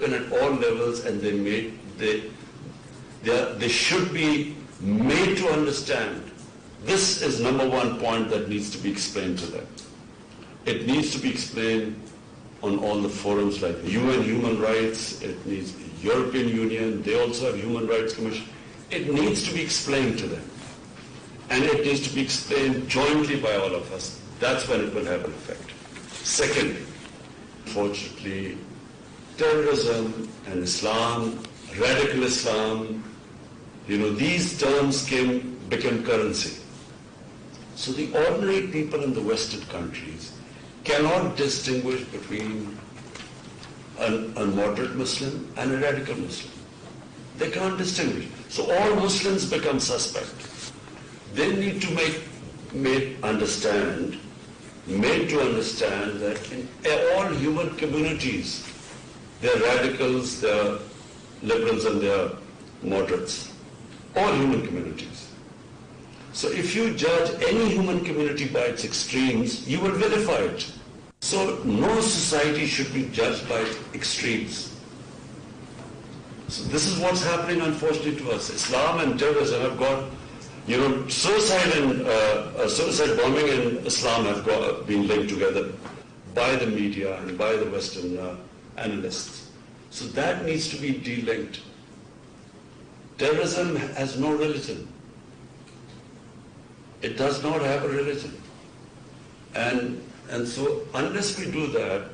happen at all levels, and they should be made to understand. This is number one point that needs to be explained to them. It needs to be explained on all the forums like the UN Human Rights, it needs the European Union, they also have Human Rights Commission. It needs to be explained to them. And it needs to be explained jointly by all of us. That's when it will have an effect. Secondly, unfortunately, terrorism and Islam, radical Islam, these terms became currency. So the ordinary people in the Western countries cannot distinguish between a moderate Muslim and a radical Muslim. They can't distinguish. So all Muslims become suspect. They need to made to understand that in all human communities, there are radicals, there are liberals, and there are moderates. All human communities. So if you judge any human community by its extremes, you will vilify it. So no society should be judged by extremes. So this is what's happening, unfortunately, to us. Islam and terrorism have got, suicide bombing and Islam have been linked together by the media and by the Western analysts. So that needs to be de-linked. Terrorism has no religion. It does not have a religion. And so unless we do that,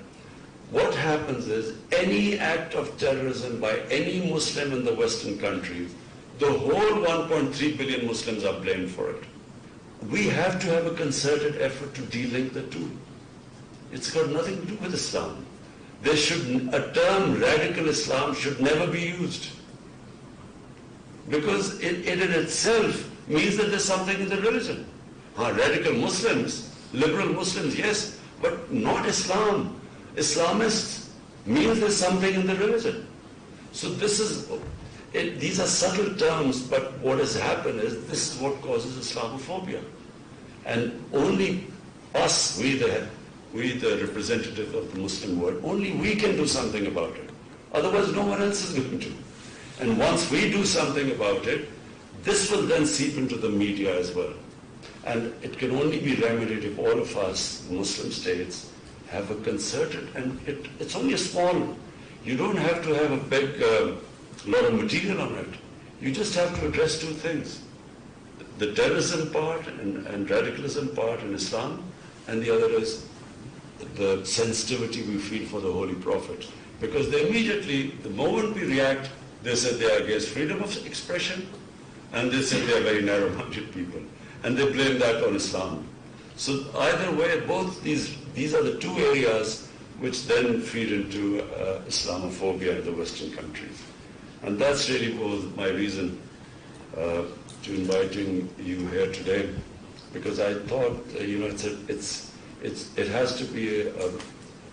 what happens is any act of terrorism by any Muslim in the Western countries, the whole 1.3 billion Muslims are blamed for it. We have to have a concerted effort to de-link the two. It's got nothing to do with Islam. A term radical Islam should never be used. Because it in itself means that there's something in the religion. Radical Muslims, liberal Muslims, yes, but not Islam. Islamists means there's something in the religion. So these are subtle terms, but what has happened is this is what causes Islamophobia. And only us, we the representative of the Muslim world, only we can do something about it. Otherwise no one else is going to. And once we do something about it, this will then seep into the media as well. And it can only be remedied if all of us, Muslim states, have a concerted, and it's only a small, you don't have to have a big lot of material on it. You just have to address two things. The terrorism part and radicalism part in Islam, and the other is the sensitivity we feel for the Holy Prophet. Because they immediately, the moment we react, they said they are against freedom of expression, and they said they are very narrow-minded people. And they blame that on Islam. So either way, both these are the two areas which then feed into Islamophobia in the Western countries. And that's really was my reason to inviting you here today, because I thought, it has to be a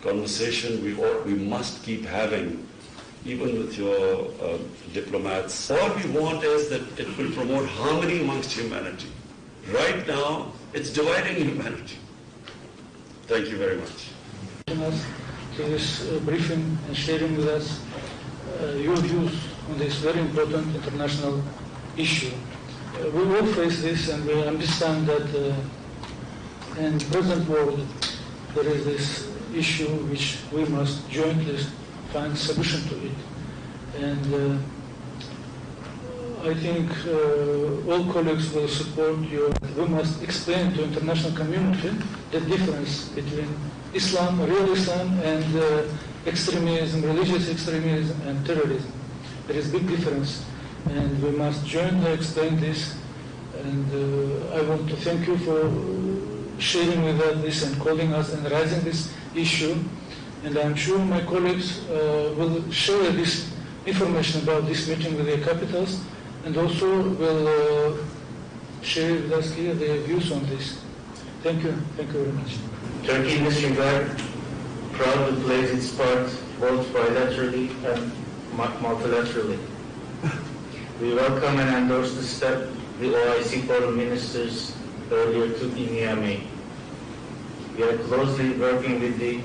conversation we must keep having, even with your diplomats. All we want is that it will promote harmony amongst humanity. Right now, it's dividing humanity. Thank you very much. To this briefing and sharing with us your views on this very important international issue. We all face this, and we understand that in the present world there is this issue which we must jointly find solution to it. And I think all colleagues will support you. We must explain to international community the difference between Islam, real Islam, and extremism, religious extremism, and terrorism. There is a big difference, and we must jointly explain this. And I want to thank you for sharing with us this and calling us and raising this issue. And I'm sure my colleagues will share this information about this meeting with their capitals, and also will share with us here their views on this. Thank you. Thank you very much. Turkey in this regard proudly plays its part both bilaterally and multilaterally. We welcome and endorse the step the OIC foreign ministers earlier took in Niamey. We are closely working with the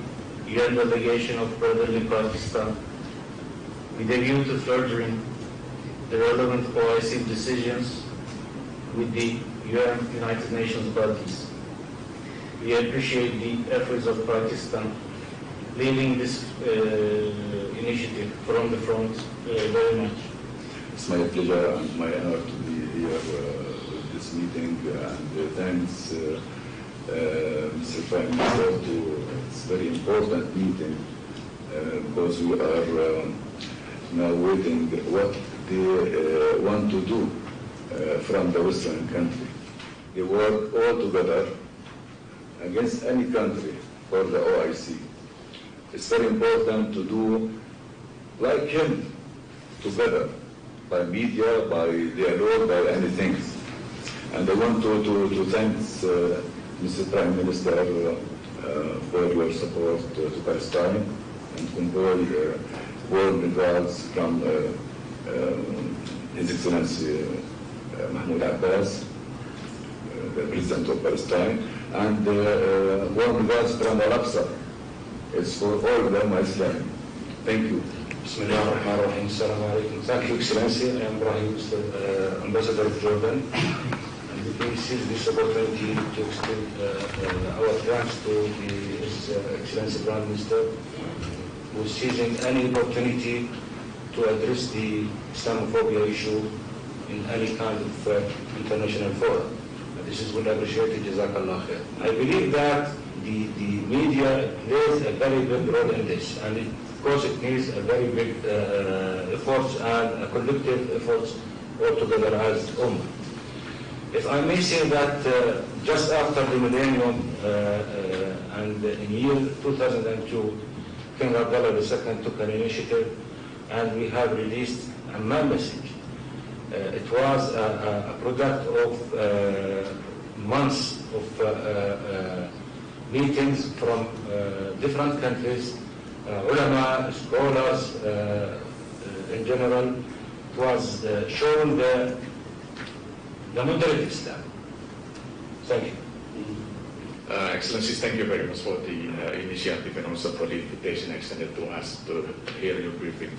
UN delegation of Brotherly Pakistan with a view to furthering the relevant OIC decisions with the United Nations bodies. We appreciate the efforts of Pakistan leading this initiative from the front very much. It's my pleasure and my honor to be here with this meeting, and thanks Mr. Prime Minister to this very important meeting because we are now waiting what they want to do from the Western country. They work all together against any country for the OIC. It's very important to do like him together, by media, by dialogue, by anything. And I want to thank Mr. Prime Minister for your support to Palestine and convey warm regards from His Excellency Mahmoud Abbas, the President of Palestine, and warm regards from Al-Aqsa. It's for all of them, Islam. Thank you. Bismillah ar-Rahman ar-Rahim. Assalamu alaikum. Thank you, Excellency. I am Ibrahim, Ambassador of Jordan. And we seize this opportunity to extend our thanks to His Excellency Prime Minister, who is seizing any opportunity to address the Islamophobia issue in any kind of international forum. This is well appreciated. Jazakallah khair. I believe that the media plays a very big role in this, and of course it needs a very big efforts and a collective efforts all together as Ummah. If I may say that just after the millennium and in year 2002, King Abdullah II took an initiative, and we have released a message. It was a product of months of meetings from different countries, ulama, scholars in general. It was showing the moderate Islam. Thank you. Excellencies, thank you very much for the initiative and also for the invitation extended to us to hear your briefing.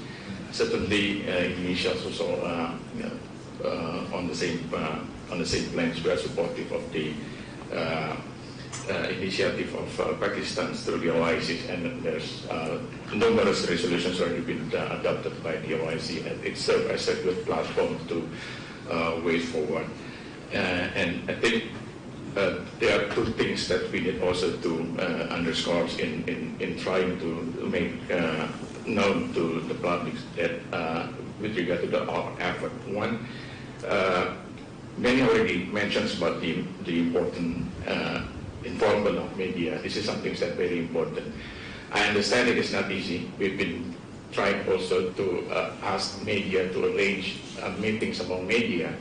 Certainly, Indonesia is also on the same lines. We are supportive of the initiative of Pakistan through the OIC, and there's numerous resolutions already been adopted by the OIC, and it serves as a good platform to way forward. And I think there are two things that we need also to underscore in trying to make known to the public that with regard to our effort. One, many already mentions about the important involvement of media. This is something that's very important. I understand it is not easy. We've been trying also to ask media to arrange meetings among media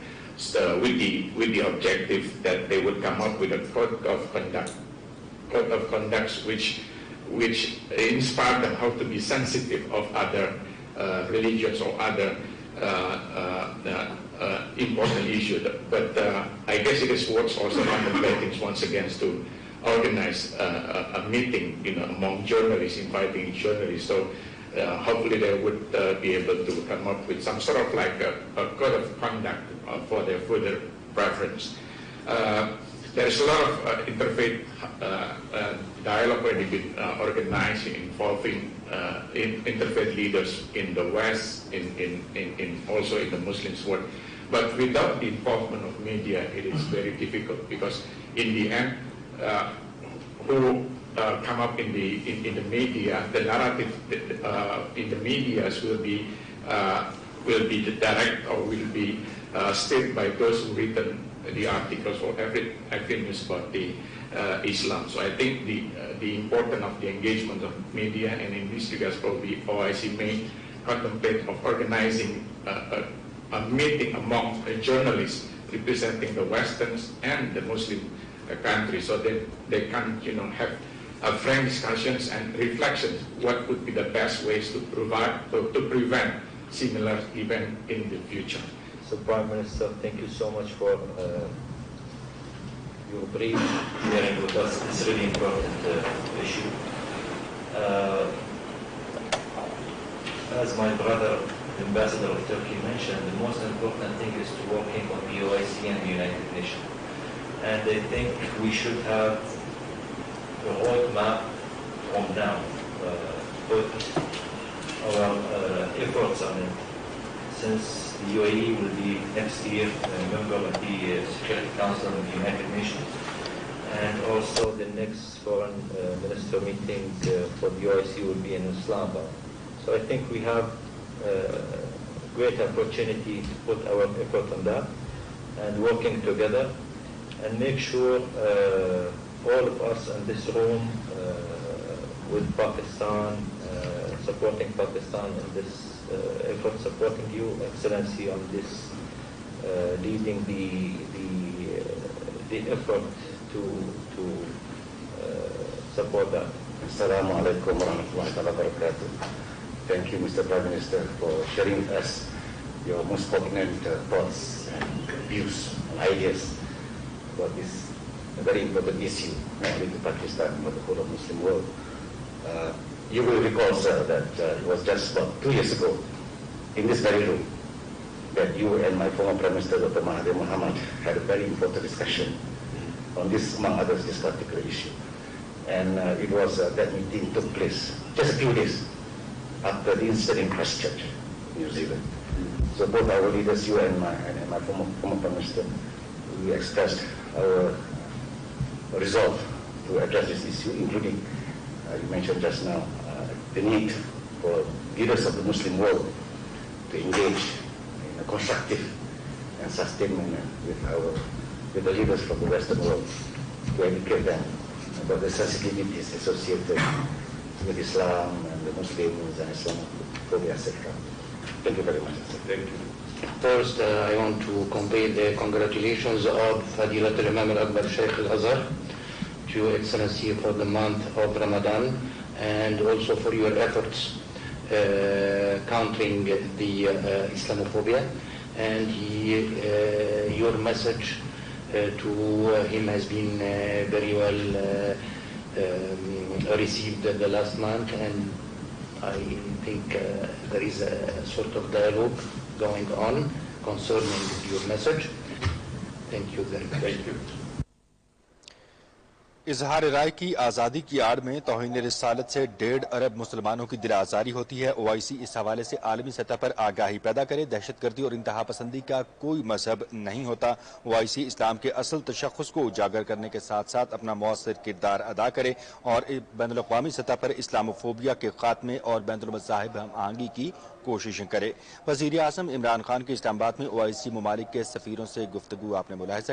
with the objective that they would come up with a code of conduct which inspire them how to be sensitive of other religions or other important issues. But I guess it is worth also contemplating once again to organize a meeting, among journalists, inviting journalists. So hopefully they would be able to come up with some sort of like a code of conduct for their further preference. There's a lot of interfaith dialogue already been organized involving interfaith leaders in the West, in also in the Muslim world. But without the involvement of media, it is very difficult, because in the end, who come up in the media, the narrative in the media will be the direct or will be stated by those who written the articles or every news about the Islam. So I think the importance of the engagement of media, and in this regard probably OIC may contemplate of organizing a meeting among journalists representing the Westerns and the Muslim countries, so that they can have frank discussions and reflections what would be the best ways to prevent similar events in the future. So, Prime Minister, thank you so much for your brief sharing with us. It's a really important issue. as my brother, the Ambassador of Turkey mentioned, the most important thing is to working on the OIC and the United Nations. And I think we should have a roadmap from now, put our efforts on it. Since the UAE will be next year a member of the Security Council of the United Nations, and also the next foreign minister meeting for the OIC will be in Islamabad. So I think we have a great opportunity to put our effort on that and working together and make sure all of us in this room with Pakistan, supporting Pakistan in this effort, supporting you, Excellency, on this leading the effort to support that. Assalamu alaikum warahmatullahi wabarakatuh. Thank you, Mr. Prime Minister, for sharing with us your most poignant thoughts and views and ideas about this very important issue, not only to Pakistan, but the whole of Muslim world. You will recall, sir, that it was just about 2 years ago, in this very room, that you and my former Prime Minister, Dr. Mahathir Mohamad, had a very important discussion on this, among others, this particular issue. And it was, that meeting took place just a few days after the incident in Christchurch, New Zealand. So both our leaders, you and my former Prime Minister, we expressed our resolve to address this issue, including, you mentioned just now, the need for leaders of the Muslim world to engage in a constructive and sustained manner with the leaders from the Western world, to educate them about the sensitivities associated with Islam and the Muslims and Islamophobia, etc. Thank you very much. Thank you. First, I want to convey the congratulations of Fadilat al-Imam al-Akbar Sheikh al-Azhar to Your Excellency for the month of Ramadan, and also for your efforts countering the Islamophobia. And your message to him has been very well received the last month, and I think there is a sort of dialogue going on concerning your message. Thank you very much. Thank you. इजहार राय की आज़ादी की आड़ में तौहीन रिसालत से 1.5 अरब मुसलमानों की दिल आज़ारी होती है। OIC इस हवाले से आलमी सतह पर आगाही पैदा करे। दहशतगर्दी और इंतहा पसंदी का कोई मजहब नहीं होता। OIC इस्लाम के असल तशख़्ख़ुस को उजागर करने के साथ साथ अपना मौसर किरदार अदा करे और बैनुल-अक़वामी सतह पर इस्लामोफोबिया के खात्मे और बैनुल-मज़ाहिब हम आहंगी की कोशिशें करे। वज़ीर आज़म इमरान खान के इस्लामाबाद में OIC ममालिक के सफ़ीरों से गुफ्तगू आपने मुलाहिज़ा